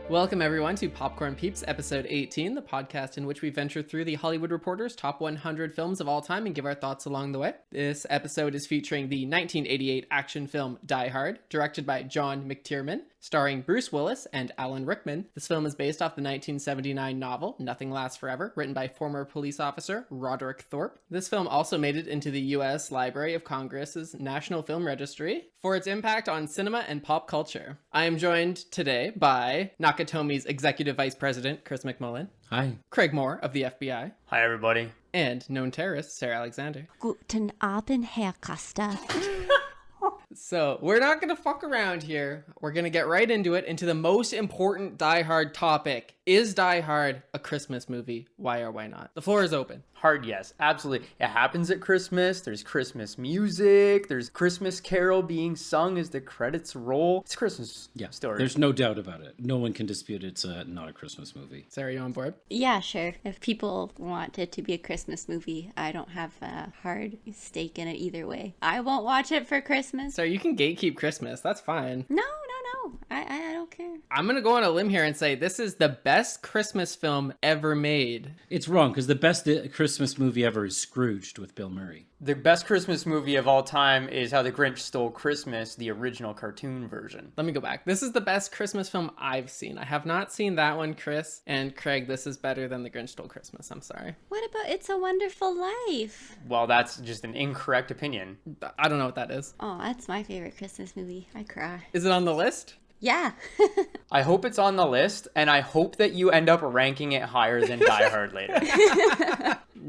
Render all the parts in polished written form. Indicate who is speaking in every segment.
Speaker 1: Welcome, everyone, to Popcorn Peeps, episode 18, the podcast in which we venture through the Hollywood Reporter's top 100 films of all time and give our thoughts along the way. This episode is featuring the 1988 action film Die Hard, directed by John McTiernan, starring Bruce Willis and Alan Rickman. This film is based off the 1979 novel Nothing Lasts Forever, written by former police officer Roderick Thorpe. This film also made it into the U.S. Library of Congress's National Film Registry for its impact on cinema and pop culture. I am joined today by Nakatomi's Executive Vice President, Chris McMullen.
Speaker 2: Hi.
Speaker 1: Craig Moore of the FBI.
Speaker 3: Hi, everybody.
Speaker 1: And known terrorist, Sara Alexander.
Speaker 4: Guten Abend, Herr Costa.
Speaker 1: So, we're not going to fuck around here. We're going to get right into it, into the most important Die Hard topic. Is Die Hard a Christmas movie? Why or why not? The floor is open.
Speaker 3: Hard yes, absolutely. It happens at Christmas. There's Christmas music. There's Christmas carol being sung as the credits roll. It's a Christmas story.
Speaker 2: There's no doubt about it. No one can dispute it's not a Christmas movie.
Speaker 1: Sarah, you on board?
Speaker 4: Yeah, sure. If people want it to be a Christmas movie, I don't have a hard stake in it either way. I won't watch it for Christmas.
Speaker 1: Sarah, you can gatekeep Christmas. That's fine.
Speaker 4: No. I don't care.
Speaker 1: I'm going to go on a limb here and say this is the best Christmas film ever made.
Speaker 2: It's wrong, because the best Christmas movie ever is Scrooged with Bill Murray.
Speaker 3: The best Christmas movie of all time is How the Grinch Stole Christmas, the original cartoon version.
Speaker 1: Let me go back. This is the best Christmas film I've seen. I have not seen that one, Chris. And Craig, this is better than The Grinch Stole Christmas. I'm sorry.
Speaker 4: What about It's a Wonderful Life?
Speaker 3: Well, that's just an incorrect opinion.
Speaker 1: I don't know what that is.
Speaker 4: Oh, that's my favorite Christmas movie. I cry.
Speaker 1: Is it on the list?
Speaker 4: Yeah.
Speaker 3: I hope it's on the list, and I hope that you end up ranking it higher than Die Hard later.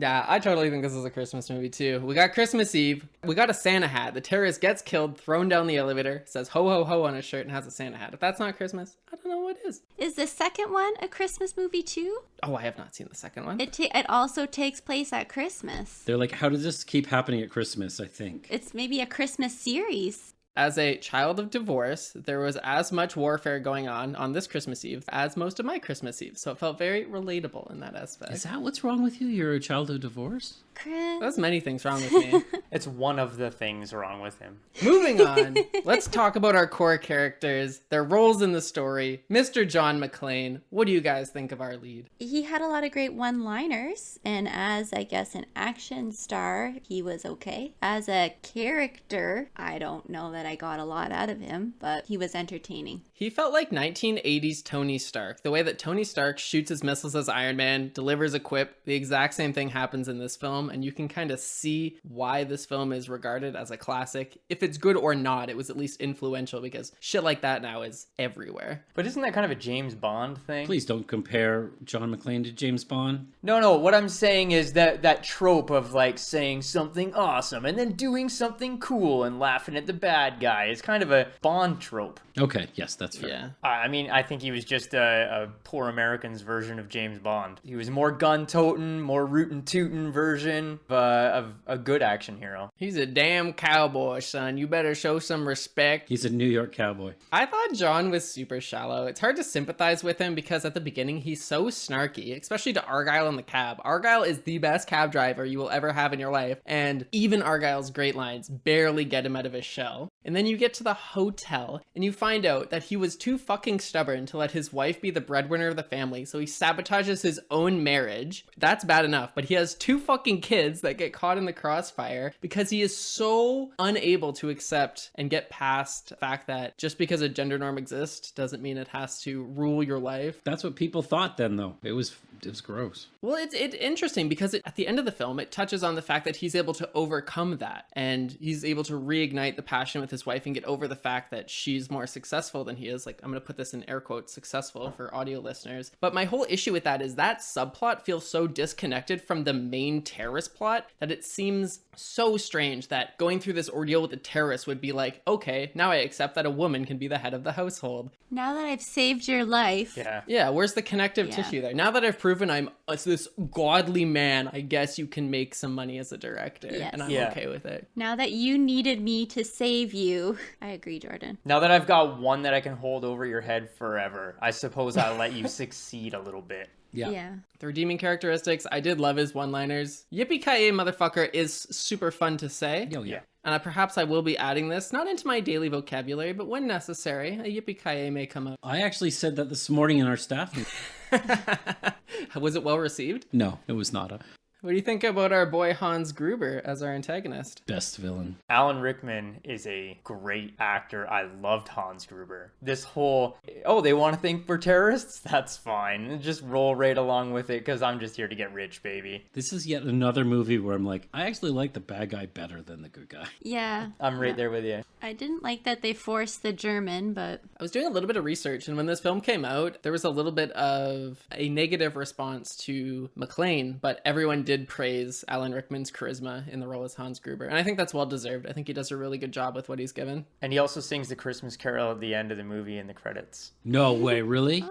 Speaker 1: Yeah, I totally think this is a Christmas movie too. We got Christmas Eve. We got a Santa hat. The terrorist gets killed, thrown down the elevator, says ho ho ho on his shirt and has a Santa hat. If that's not Christmas, I don't know what is.
Speaker 4: Is the second one a Christmas movie too?
Speaker 1: Oh, I have not seen the second one.
Speaker 4: It also takes place at Christmas.
Speaker 2: They're like, how does this keep happening at Christmas, I think?
Speaker 4: It's maybe a Christmas series.
Speaker 1: As a child of divorce, there was as much warfare going on this Christmas Eve as most of my Christmas Eve. So it felt very relatable in that aspect.
Speaker 2: Is that what's wrong with you? You're a child of divorce?
Speaker 4: Chris.
Speaker 1: There's many things wrong with me.
Speaker 3: It's one of the things wrong with him.
Speaker 1: Moving on, let's talk about our core characters, their roles in the story. Mr. John McClane, what do you guys think of our lead?
Speaker 4: He had a lot of great one-liners, and as, I guess, an action star, he was okay. As a character, I don't know that I got a lot out of him, but he was entertaining.
Speaker 1: He felt like 1980s Tony Stark. The way that Tony Stark shoots his missiles as Iron Man, delivers a quip, the exact same thing happens in this film, and you can kind of see why this film is regarded as a classic. If it's good or not, it was at least influential because shit like that now is everywhere.
Speaker 3: But isn't that kind of a James Bond thing?
Speaker 2: Please don't compare John McClane to James Bond.
Speaker 3: No, what I'm saying is that trope of like saying something awesome and then doing something cool and laughing at the bad guy is kind of a Bond trope.
Speaker 2: Okay, yes, that's fair.
Speaker 1: Yeah.
Speaker 3: I mean, I think he was just a poor American's version of James Bond. He was more gun-toting, more rootin'-tootin' version of a good action hero.
Speaker 1: He's a damn cowboy, son. You better show some respect.
Speaker 2: He's a New York cowboy.
Speaker 1: I thought John was super shallow. It's hard to sympathize with him because at the beginning he's so snarky, especially to Argyle in the cab. Argyle is the best cab driver you will ever have in your life, and even Argyle's great lines barely get him out of his shell. And then you get to the hotel and you find out that he was too fucking stubborn to let his wife be the breadwinner of the family, so he sabotages his own marriage. That's bad enough, but he has two fucking kids that get caught in the crossfire because he is so unable to accept and get past the fact that just because a gender norm exists doesn't mean it has to rule your life.
Speaker 2: That's what people thought then, though. It was gross.
Speaker 1: Well, it's interesting because at the end of the film, it touches on the fact that he's able to overcome that, and he's able to reignite the passion with his wife and get over the fact that she's more successful than he is. Like, I'm going to put this in air quotes, successful for audio listeners. But my whole issue with that is that subplot feels so disconnected from the main terrorist plot that it seems so strange that going through this ordeal with the terrorist would be like, okay, now I accept that a woman can be the head of the household.
Speaker 4: Now that I've saved your life.
Speaker 1: Yeah, where's the connective tissue there? Now that I've proven I'm this godly man, I guess you can make some money as a director.
Speaker 4: Yes.
Speaker 1: And I'm okay with it.
Speaker 4: Now that you needed me to save you. I agree, Jordan.
Speaker 3: Now that I've got one that I can hold over your head forever, I suppose I'll let you succeed a little bit.
Speaker 4: Yeah.
Speaker 1: The redeeming characteristics, I did love his one-liners. Yippee-ki-yay, motherfucker is super fun to say.
Speaker 2: Oh, yeah.
Speaker 1: And perhaps I will be adding this, not into my daily vocabulary, but when necessary, a yippee-ki-yay may come out.
Speaker 2: I actually said that this morning in our staff meeting.
Speaker 1: Was it well received?
Speaker 2: No, it was not.
Speaker 1: What do you think about our boy Hans Gruber as our antagonist?
Speaker 2: Best villain.
Speaker 3: Alan Rickman is a great actor. I loved Hans Gruber. This whole, oh, they want to think we're terrorists? That's fine. Just roll right along with it because I'm just here to get rich, baby.
Speaker 2: This is yet another movie where I'm like, I actually like the bad guy better than the good guy.
Speaker 4: Yeah.
Speaker 3: I'm right there with you.
Speaker 4: I didn't like that they forced the German, but
Speaker 1: I was doing a little bit of research, and when this film came out, there was a little bit of a negative response to McClane, but everyone did praise Alan Rickman's charisma in the role as Hans Gruber, and I think that's well deserved. I think he does a really good job with what he's given.
Speaker 3: And he also sings the Christmas Carol at the end of the movie in the credits.
Speaker 2: No way, really?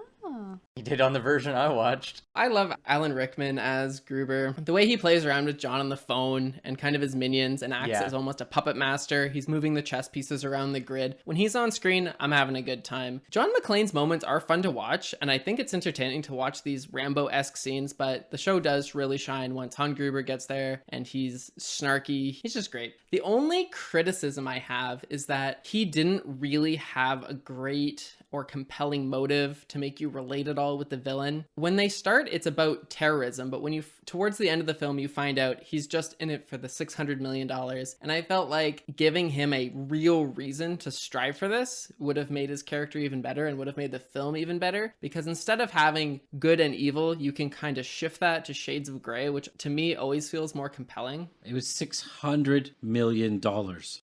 Speaker 3: He did on the version I watched.
Speaker 1: I love Alan Rickman as Gruber. The way he plays around with John on the phone and kind of his minions and acts as almost a puppet master. He's moving the chess pieces around the grid. When he's on screen, I'm having a good time. John McClane's moments are fun to watch, and I think it's entertaining to watch these Rambo-esque scenes, but the show does really shine once Hans Gruber gets there, and he's snarky. He's just great. The only criticism I have is that he didn't really have a great or compelling motive to make you relate at all with the villain. When they start, it's about terrorism, but when you towards the end of the film, you find out he's just in it for the $600 million. And I felt like giving him a real reason to strive for this would have made his character even better and would have made the film even better, because instead of having good and evil, you can kind of shift that to shades of gray, which to me always feels more compelling.
Speaker 2: It was $600 million.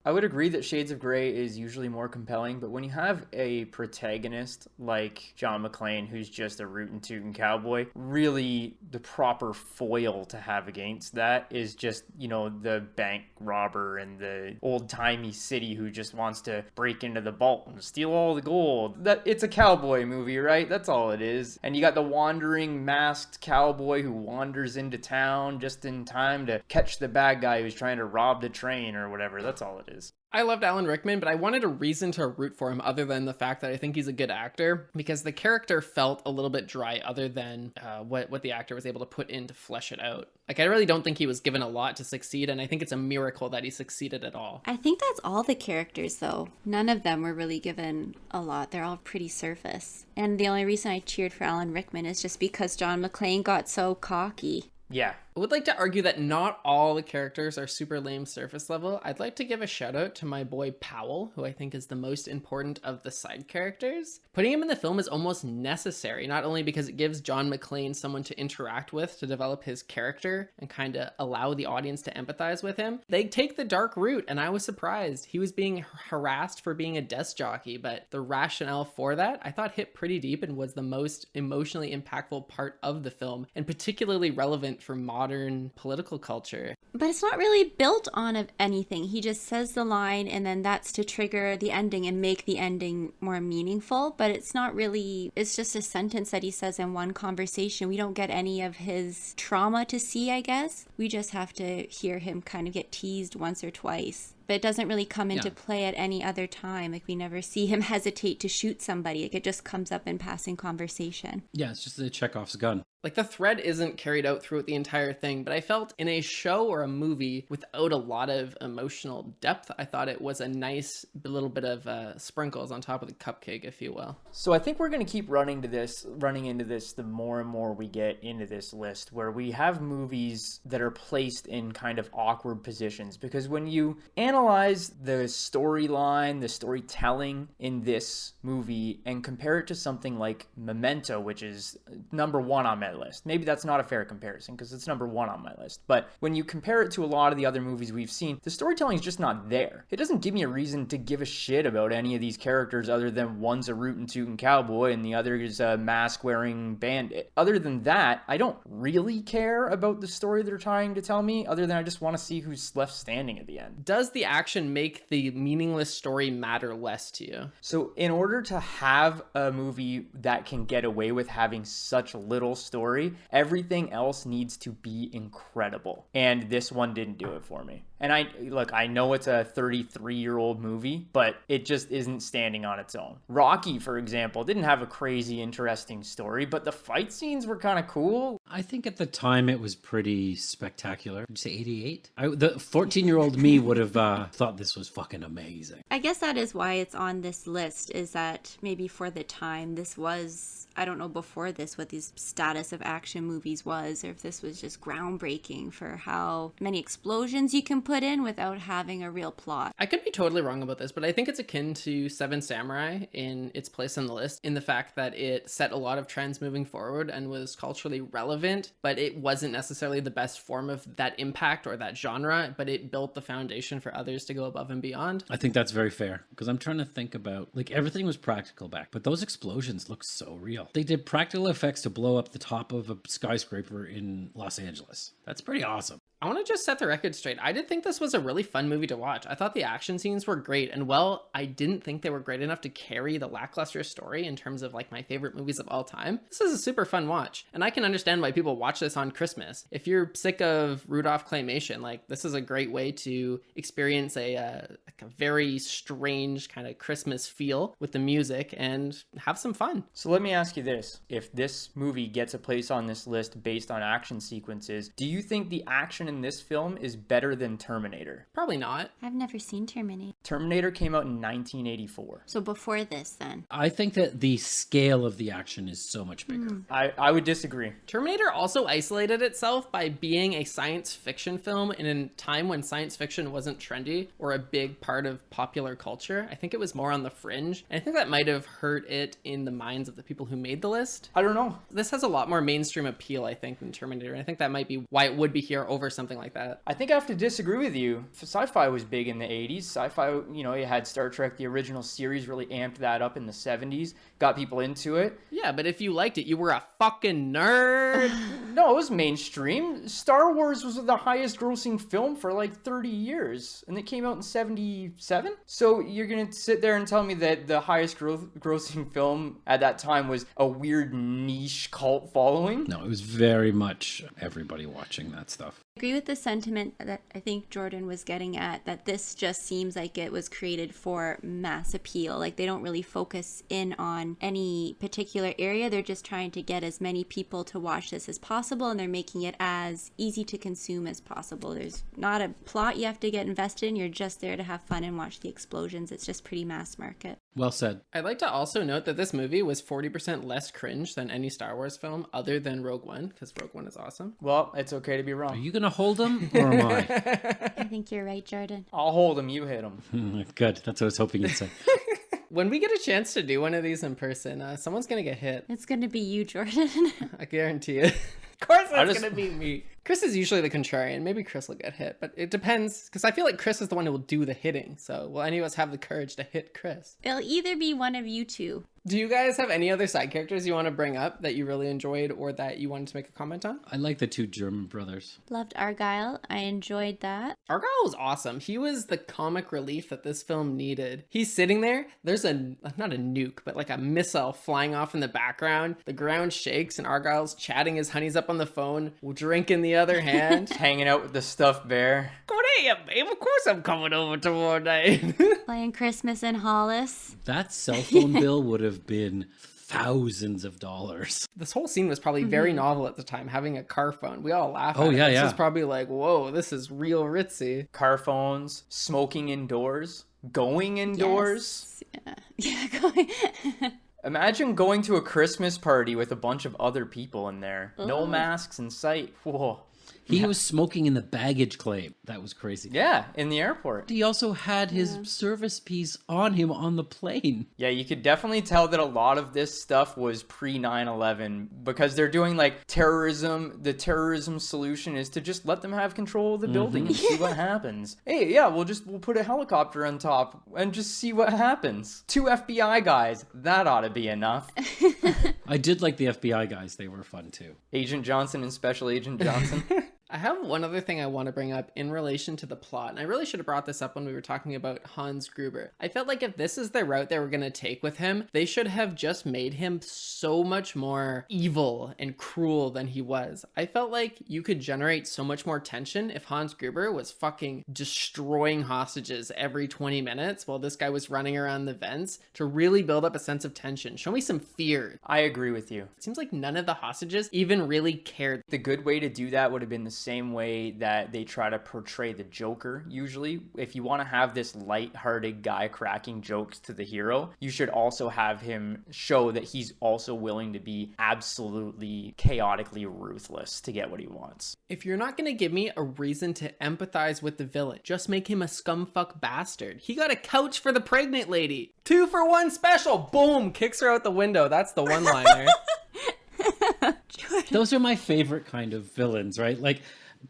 Speaker 3: I would agree that Shades of Grey is usually more compelling, but when you have a protagonist like John McClane, who's just a rootin' tootin' cowboy, really the proper foil to have against that is just, you know, the bank robber and the old-timey city who just wants to break into the vault and steal all the gold. That it's a cowboy movie, right? That's all it is. And you got the wandering masked cowboy who wanders into town just in time to catch the bad guy who's trying to rob the train or whatever. That's all it is.
Speaker 1: I loved Alan Rickman, but I wanted a reason to root for him other than the fact that I think he's a good actor, because the character felt a little bit dry other than what the actor was able to put in to flesh it out. Like, I really don't think he was given a lot to succeed, and I think it's a miracle that he succeeded at all.
Speaker 4: I think that's all the characters, though. None of them were really given a lot. They're all pretty surface. And the only reason I cheered for Alan Rickman is just because John McClane got so cocky.
Speaker 3: Yeah.
Speaker 1: I would like to argue that not all the characters are super lame surface level. I'd like to give a shout out to my boy Powell, who I think is the most important of the side characters. Putting him in the film is almost necessary, not only because it gives John McClane someone to interact with to develop his character and kind of allow the audience to empathize with him. They take the dark route, and I was surprised. He was being harassed for being a desk jockey, but the rationale for that I thought hit pretty deep and was the most emotionally impactful part of the film, and particularly relevant for modern political culture.
Speaker 4: But it's not really built on anything. He just says the line, and then that's to trigger the ending and make the ending more meaningful. But it's not really, it's just a sentence that he says in one conversation. We don't get any of his trauma to see, I guess. We just have to hear him kind of get teased once or twice. But it doesn't really come into play at any other time. Like, we never see him hesitate to shoot somebody. Like, it just comes up in passing conversation.
Speaker 2: Yeah, it's just a Chekhov's gun.
Speaker 1: Like, the thread isn't carried out throughout the entire thing, but I felt in a show or a movie without a lot of emotional depth, I thought it was a nice little bit of sprinkles on top of the cupcake, if you will.
Speaker 3: So I think we're going to keep running into this the more and more we get into this list, where we have movies that are placed in kind of awkward positions, because when you analyze the storyline, the storytelling in this movie and compare it to something like Memento, which is number one on my list. Maybe that's not a fair comparison because it's number one on my list. But when you compare it to a lot of the other movies we've seen, the storytelling is just not there. It doesn't give me a reason to give a shit about any of these characters other than one's a rootin' tootin' cowboy and the other is a mask-wearing bandit. Other than that, I don't really care about the story they're trying to tell me, other than I just want to see who's left standing at the end.
Speaker 1: Does the action make the meaningless story matter less to you?
Speaker 3: So in order to have a movie that can get away with having such little story, everything else needs to be incredible. And this one didn't do it for me. And I know it's a 33-year-old movie, but it just isn't standing on its own. Rocky, for example, didn't have a crazy interesting story, but the fight scenes were kind of cool.
Speaker 2: I think at the time it was pretty spectacular. Did you say 88? The 14-year-old me would have thought this was fucking amazing.
Speaker 4: I guess that is why it's on this list, is that maybe for the time this was, I don't know before this what the status of action movies was, or if this was just groundbreaking for how many explosions you can put in without having a real plot.
Speaker 1: I could be totally wrong about this, but I think it's akin to Seven Samurai in its place on the list, in the fact that it set a lot of trends moving forward and was culturally relevant, but it wasn't necessarily the best form of that impact or that genre, but it built the foundation for others to go above and beyond.
Speaker 2: I think that's very fair, because I'm trying to think about, like, everything was practical back, but those explosions look so real. They did practical effects to blow up the top of a skyscraper in Los Angeles. That's pretty awesome.
Speaker 1: I want to just set the record straight. I did think this was a really fun movie to watch. I thought the action scenes were great, and well, I didn't think they were great enough to carry the lackluster story in terms of like my favorite movies of all time. This is a super fun watch, and I can understand why people watch this on Christmas. If you're sick of Rudolph claymation, like this is a great way to experience a very strange kind of Christmas feel with the music and have some fun.
Speaker 3: So let me ask you this. If this movie gets a place on this list based on action sequences, do you think the action in this film is better than Terminator?
Speaker 1: Probably not.
Speaker 4: I've never seen Terminator.
Speaker 3: Terminator came out in 1984.
Speaker 4: So before this then.
Speaker 2: I think that the scale of the action is so much bigger.
Speaker 3: I would disagree.
Speaker 1: Terminator also isolated itself by being a science fiction film in a time when science fiction wasn't trendy or a big part of popular culture. I think it was more on the fringe, and I think that might have hurt it in the minds of the people who made the list.
Speaker 3: I don't know.
Speaker 1: This has a lot more mainstream appeal, I think, than Terminator, and I think that might be why it would be here over something like that.
Speaker 3: I think I have to disagree with you. Sci-fi was big in the 80s. Sci-fi, you know, you had Star Trek, the original series, really amped that up in the 70s, got people into it.
Speaker 1: Yeah, but if you liked it, you were a fucking nerd.
Speaker 3: No, it was mainstream. Star Wars was the highest grossing film for like 30 years, and it came out in 77? So you're going to sit there and tell me that the highest grossing film at that time was a weird niche cult following?
Speaker 2: No, it was very much everybody watching that stuff.
Speaker 4: I agree with the sentiment that I think Jordan was getting at, that this just seems like it was created for mass appeal. Like they don't really focus in on any particular area. They're just trying to get as many people to watch this as possible, and they're making it as easy to consume as possible. There's not a plot you have to get invested in. You're just there to have fun and watch the explosions. It's just pretty mass market.
Speaker 2: Well said.
Speaker 1: I'd like to also note that this movie was 40% less cringe than any Star Wars film other than Rogue One, because Rogue One is awesome.
Speaker 3: Well, it's okay to be
Speaker 2: Are
Speaker 3: wrong.
Speaker 2: you going to hold him, or am I?
Speaker 4: I think you're right, Jordan.
Speaker 3: I'll hold him, you hit him.
Speaker 2: Good. That's what I was hoping you'd say.
Speaker 1: When we get a chance to do one of these in person, someone's going to get hit.
Speaker 4: It's going to be you, Jordan.
Speaker 1: I guarantee it. Of course it's going to be me. Chris is usually the contrarian. Maybe Chris will get hit, but it depends, because I feel like Chris is the one who will do the hitting. So will any of us have the courage to hit Chris?
Speaker 4: It'll either be one of you two.
Speaker 1: Do you guys have any other side characters you want to bring up that you really enjoyed or that you wanted to make a comment on?
Speaker 2: I like the two German brothers.
Speaker 4: Loved Argyle. I enjoyed that.
Speaker 1: Argyle was awesome. He was the comic relief that this film needed. He's sitting there. There's not a nuke, but like a missile flying off in the background. The ground shakes and Argyle's chatting his honeys up on the phone, drink in the other hand.
Speaker 3: Hanging out with the stuffed bear.
Speaker 1: Come here, babe. Of course I'm coming over tomorrow night.
Speaker 4: Playing Christmas in Hollis.
Speaker 2: That cell phone bill would have been thousands of dollars.
Speaker 1: This whole scene was probably very novel at the time, having a car phone. We all laugh at
Speaker 2: Oh,
Speaker 1: it.
Speaker 2: yeah,
Speaker 1: This
Speaker 2: yeah.
Speaker 1: is probably like, whoa, this is real ritzy.
Speaker 3: Car phones, smoking indoors, going indoors.
Speaker 4: Yes. Yeah, going.
Speaker 3: Imagine going to a Christmas party with a bunch of other people in there. No masks in sight. Whoa.
Speaker 2: He was smoking in the baggage claim. That was crazy.
Speaker 3: Yeah, in the airport.
Speaker 2: He also had his service piece on him on the plane.
Speaker 3: Yeah, you could definitely tell that a lot of this stuff was pre 9/11 because they're doing like terrorism. The terrorism solution is to just let them have control of the building and see what happens. Hey, yeah, we'll put a helicopter on top and just see what happens. 2 FBI guys, that ought to be enough.
Speaker 2: I did like the FBI guys. They were fun too.
Speaker 3: Agent Johnson and Special Agent Johnson.
Speaker 1: I have one other thing I want to bring up in relation to the plot, and I really should have brought this up when we were talking about Hans Gruber. I felt like if this is the route they were going to take with him, they should have just made him so much more evil and cruel than he was. I felt like you could generate so much more tension if Hans Gruber was fucking destroying hostages every 20 minutes while this guy was running around the vents to really build up a sense of tension. Show me some fear.
Speaker 3: I agree with you.
Speaker 1: It seems like none of the hostages even really cared.
Speaker 3: The good way to do that would have been the same way that they try to portray the Joker usually. If you want to have this light-hearted guy cracking jokes to the hero, you should also have him show that he's also willing to be absolutely chaotically ruthless to get what he wants.
Speaker 1: If you're not going to give me a reason to empathize with the villain, just make him a scumfuck bastard. He got a couch for the pregnant lady. 2 for 1 special. Boom. Kicks her out the window. That's the one-liner.
Speaker 2: Those are my favorite kind of villains, right? Like,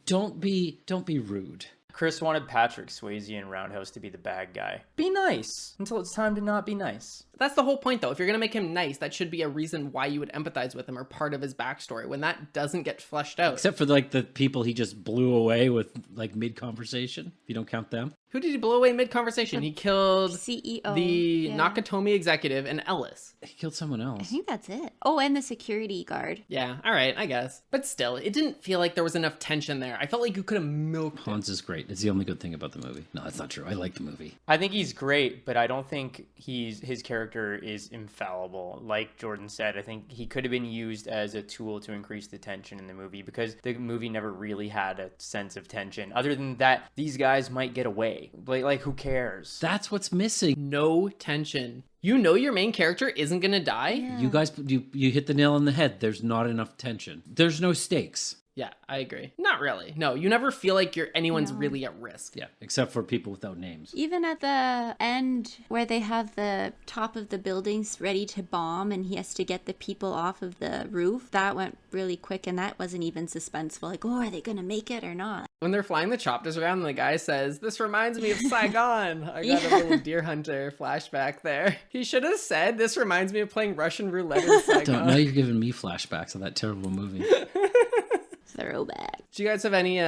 Speaker 2: don't be rude.
Speaker 3: Chris wanted Patrick Swayze in Roundhouse to be the bad guy. Be nice until it's time to not be nice.
Speaker 1: That's the whole point, though. If you're going to make him nice, that should be a reason why you would empathize with him or part of his backstory when that doesn't get fleshed out.
Speaker 2: Except for like the people he just blew away with like mid-conversation, if you don't count them.
Speaker 1: Who did he blow away mid-conversation? He killed
Speaker 4: CEO.
Speaker 1: the Nakatomi executive and Ellis.
Speaker 2: He killed someone
Speaker 4: I
Speaker 2: else.
Speaker 4: think that's it. Oh, and the security guard.
Speaker 1: Yeah, all right, I guess. But still, it didn't feel like there was enough tension there. I felt like you could have milked it.
Speaker 2: Hans is great. It's the only good thing about the movie. No, that's not true. I like the movie.
Speaker 3: I think he's great, but I don't think his character is infallible. Like Jordan said, I think he could have been used as a tool to increase the tension in the movie because the movie never really had a sense of tension. Other than that, these guys might get away. Like who cares?
Speaker 2: That's what's missing.
Speaker 1: No tension. You know your main character isn't gonna die?
Speaker 4: Yeah.
Speaker 2: You guys, you hit the nail on the head. There's not enough tension. There's no stakes.
Speaker 1: Yeah, I agree. Not really. No, you never feel like anyone's really at risk.
Speaker 2: Yeah, except for people without names.
Speaker 4: Even at the end where they have the top of the buildings ready to bomb and he has to get the people off of the roof, that went really quick and that wasn't even suspenseful. Like, oh, are they going to make it or not?
Speaker 1: When they're flying the chopters around and the guy says, "This reminds me of Saigon." I got a little Deer Hunter flashback there. He should have said, "This reminds me of playing Russian roulette in Saigon."
Speaker 2: Now you're giving me flashbacks of that terrible movie.
Speaker 4: Throwback.
Speaker 1: Do you guys have any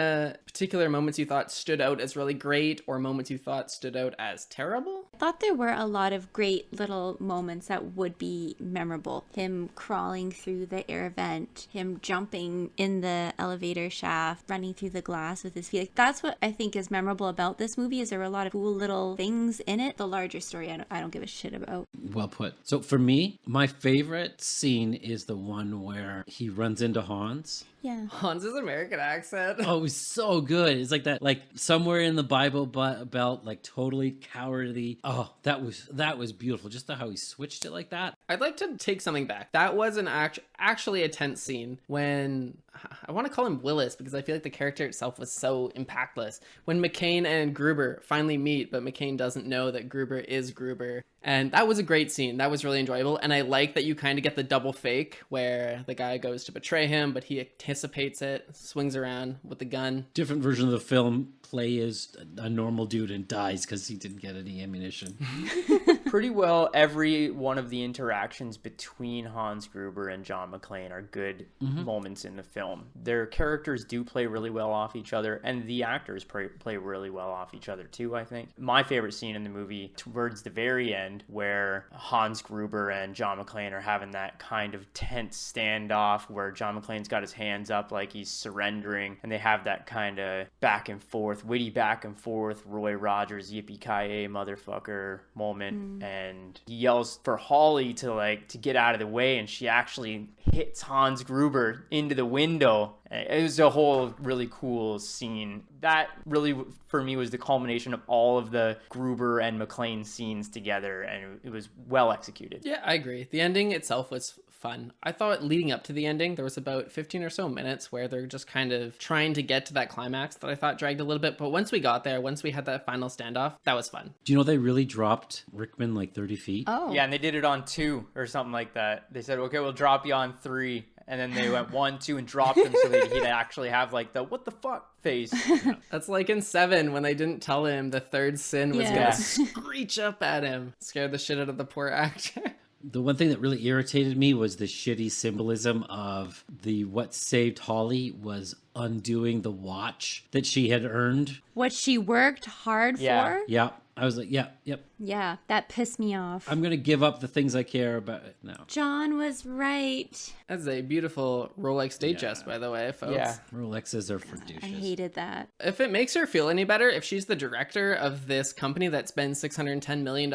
Speaker 1: particular moments you thought stood out as really great or moments you thought stood out as terrible?
Speaker 4: I thought there were a lot of great little moments that would be memorable. Him crawling through the air vent, him jumping in the elevator shaft, running through the glass with his feet. Like, that's what I think is memorable about this movie is there were a lot of cool little things in it. The larger story I don't give a shit about.
Speaker 2: Well put. So for me, my favorite scene is the one where he runs into Hans.
Speaker 4: Yeah.
Speaker 1: Hans's American accent.
Speaker 2: Oh, it was so good. It's like that, like somewhere in the Bible Belt, like totally cowardly. Oh, that was beautiful. Just how he switched it like that.
Speaker 1: I'd like to take something back. That was an actually a tense scene when I want to call him Willis because I feel like the character itself was so impactless. When McCain and Gruber finally meet, but McCain doesn't know that Gruber is Gruber. And that was a great scene. That was really enjoyable. And I like that you kind of get the double fake where the guy goes to betray him, but he anticipates it, swings around with the gun.
Speaker 2: Different version of the film, Clay is a normal dude and dies because he didn't get any ammunition.
Speaker 3: Pretty well every one of the interactions between Hans Gruber and John McClane are good moments in the film. Their characters do play really well off each other, and the actors play really well off each other too, I think. My favorite scene in the movie, towards the very end, where Hans Gruber and John McClane are having that kind of tense standoff where John McClane's got his hands up like he's surrendering, and they have that kind of witty back and forth, Roy Rogers, yippee-ki-yay, motherfucker moment. And he yells for Holly to get out of the way, and she actually hits Hans Gruber into the window. It was a whole really cool scene. That really, for me, was the culmination of all of the Gruber and McClane scenes together, and it was well executed.
Speaker 1: Yeah, I agree. The ending itself was fun. I thought leading up to the ending, there was about 15 or so minutes where they're just kind of trying to get to that climax that I thought dragged a little bit. But once we got there, once we had that final standoff, that was fun.
Speaker 2: Do you know they really dropped Rickman like 30 feet?
Speaker 4: Oh.
Speaker 3: Yeah, and they did it on 2 or something like that. They said, okay, we'll drop you on 3. And then they went 1, 2 and dropped him so that he'd actually have like the what the fuck face.
Speaker 1: That's like in 7 when they didn't tell him the third sin was
Speaker 4: Yeah.
Speaker 1: gonna screech up at him. Scared the shit out of the poor actor.
Speaker 2: The one thing that really irritated me was the shitty symbolism of what saved Holly was undoing the watch that she had earned.
Speaker 4: What she worked hard
Speaker 3: Yeah.
Speaker 4: for?
Speaker 2: Yeah. I was like, yep.
Speaker 4: Yeah, that pissed me off.
Speaker 2: I'm going to give up the things I care about now.
Speaker 4: John was right.
Speaker 1: That's a beautiful Rolex date dress, by the way, folks.
Speaker 3: Yeah.
Speaker 2: Rolexes are for
Speaker 4: I
Speaker 2: douches.
Speaker 4: hated that.
Speaker 1: If it makes her feel any better, if she's the director of this company that spends $610 million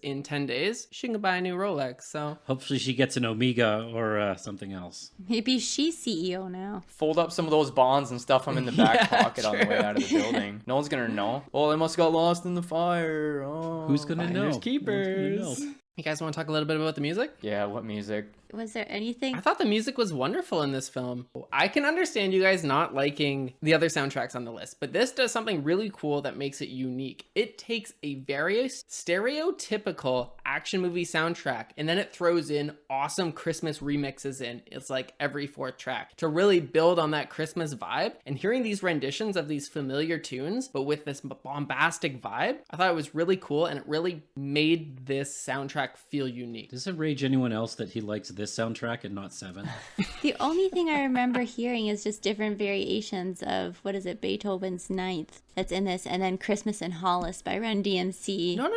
Speaker 1: in 10 days, she can buy a new Rolex. So
Speaker 2: Hopefully she gets an Omega or something else.
Speaker 4: Maybe she's CEO now.
Speaker 3: Fold up some of those bonds and stuff them in the back
Speaker 1: Yeah,
Speaker 3: pocket on the way out of the building. No one's gonna know. Oh, they must have got lost in the fire. Oh,
Speaker 2: Who's going to know?
Speaker 1: finders
Speaker 2: Who's
Speaker 1: keepers.
Speaker 2: gonna know?
Speaker 1: You guys want to talk a little bit about the music?
Speaker 3: Yeah, what music?
Speaker 4: Was there anything?
Speaker 1: I thought the music was wonderful in this film. I can understand you guys not liking the other soundtracks on the list, but this does something really cool that makes it unique. It takes a very stereotypical action movie soundtrack and then it throws in awesome Christmas remixes in. It's like every fourth track to really build on that Christmas vibe. And hearing these renditions of these familiar tunes, but with this bombastic vibe, I thought it was really cool and it really made this soundtrack feel unique.
Speaker 2: Does it rage anyone else that he likes this soundtrack and not Seven?
Speaker 4: The only thing I remember hearing is just different variations of, what is it, Beethoven's Ninth that's in this, and then Christmas in Hollis by Run DMC.
Speaker 1: No.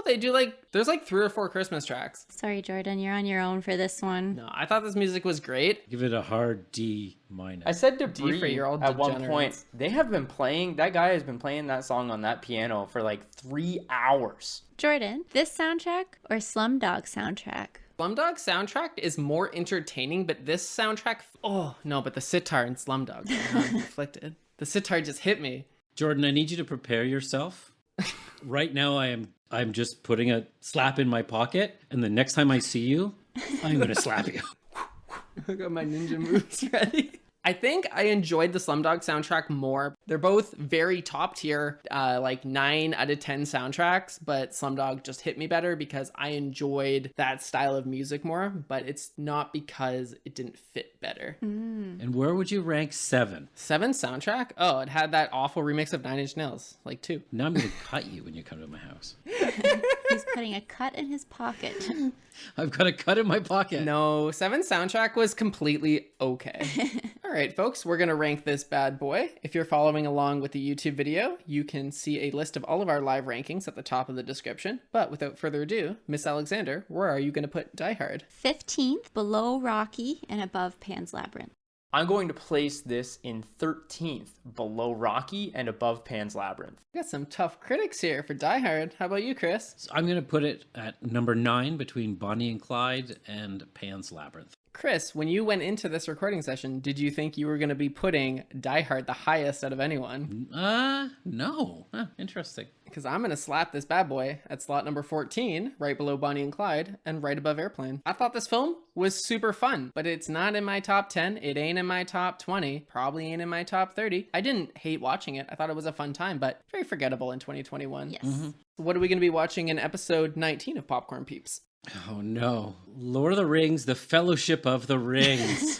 Speaker 1: They do there's 3 or 4 Christmas tracks.
Speaker 4: Sorry, Jordan, you're on your own for this one.
Speaker 1: No, I thought this music was great.
Speaker 2: Give it a hard D minus.
Speaker 3: I said
Speaker 1: D for
Speaker 3: Debris
Speaker 1: your old
Speaker 3: at one point.
Speaker 1: degenerates.
Speaker 3: They have been playing, that guy has been playing that song on that piano for like 3 hours.
Speaker 4: Jordan, this soundtrack or Slumdog soundtrack?
Speaker 1: Slumdog soundtrack is more entertaining, but this soundtrack, oh no, but the sitar in Slumdog, I'm conflicted. The sitar just hit me.
Speaker 2: Jordan, I need you to prepare yourself. Right now, I'm just putting a slap in my pocket, and the next time I see you, I'm going to slap you.
Speaker 1: I got my ninja moves ready. I think I enjoyed the Slumdog soundtrack more. They're both very top tier, 9 out of 10 soundtracks, but Slumdog just hit me better because I enjoyed that style of music more, but it's not because it didn't fit better.
Speaker 2: And where would you rank Seven?
Speaker 1: 7 soundtrack? Oh, it had that awful remix of 9 Inch Nails, 2.
Speaker 2: Now I'm going to cut you when you come to my house.
Speaker 4: He's putting a cut in his pocket.
Speaker 2: I've got a cut in my pocket.
Speaker 1: No, 7 soundtrack was completely okay. All right, folks, we're going to rank this bad boy. If you're following along with the YouTube video, you can see a list of all of our live rankings at the top of the description. But without further ado, Miss Alexander, where are you going to put Die Hard?
Speaker 4: 15th, below Rocky and above Pan's Labyrinth.
Speaker 3: I'm going to place this in 13th, below Rocky and above Pan's Labyrinth.
Speaker 1: We got some tough critics here for Die Hard. How about you, Chris?
Speaker 2: So I'm going to put it at number 9 between Bonnie and Clyde and Pan's Labyrinth.
Speaker 1: Chris, when you went into this recording session, did you think you were going to be putting Die Hard the highest out of anyone?
Speaker 2: No. Huh, interesting.
Speaker 1: Because I'm going to slap this bad boy at slot number 14, right below Bonnie and Clyde, and right above Airplane. I thought this film was super fun, but it's not in my top 10. It ain't in my top 20. Probably ain't in my top 30. I didn't hate watching it. I thought it was a fun time, but very forgettable in 2021.
Speaker 4: Yes.
Speaker 1: What are we going to be watching in episode 19 of Popcorn Peeps?
Speaker 2: Oh no. Lord of the Rings, the Fellowship of the Rings.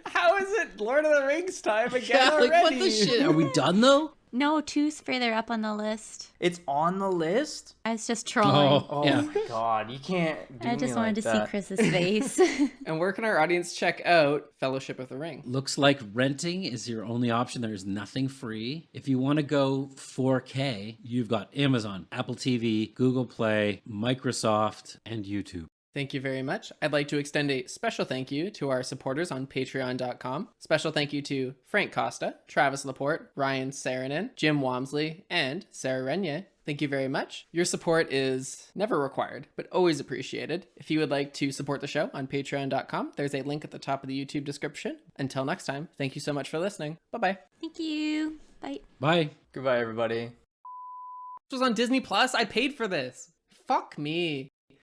Speaker 1: How is it Lord of the Rings time again
Speaker 2: Yeah,
Speaker 1: already?
Speaker 2: what the shit? Are we done though?
Speaker 4: No, 2's further up on the list.
Speaker 3: It's on the list?
Speaker 4: I was just trolling.
Speaker 3: Oh
Speaker 2: yeah.
Speaker 3: my god, you can't do
Speaker 4: I just
Speaker 3: me
Speaker 4: wanted
Speaker 3: like
Speaker 4: to
Speaker 3: that.
Speaker 4: see Chris's face.
Speaker 1: And where can our audience check out Fellowship of the Ring?
Speaker 2: Looks like renting is your only option. There's nothing free. If you want to go 4K, you've got Amazon, Apple TV, Google Play, Microsoft, and YouTube.
Speaker 1: Thank you very much. I'd like to extend a special thank you to our supporters on patreon.com. Special thank you to Frank Costa, Travis Laporte, Ryan Saranen, Jim Wamsley, and Sarah Renier. Thank you very much. Your support is never required, but always appreciated. If you would like to support the show on patreon.com, there's a link at the top of the YouTube description. Until next time, thank you so much for listening. Bye-bye.
Speaker 4: Thank you. Bye.
Speaker 2: Bye.
Speaker 3: Goodbye, everybody.
Speaker 1: This was on Disney Plus. I paid for this. Fuck me.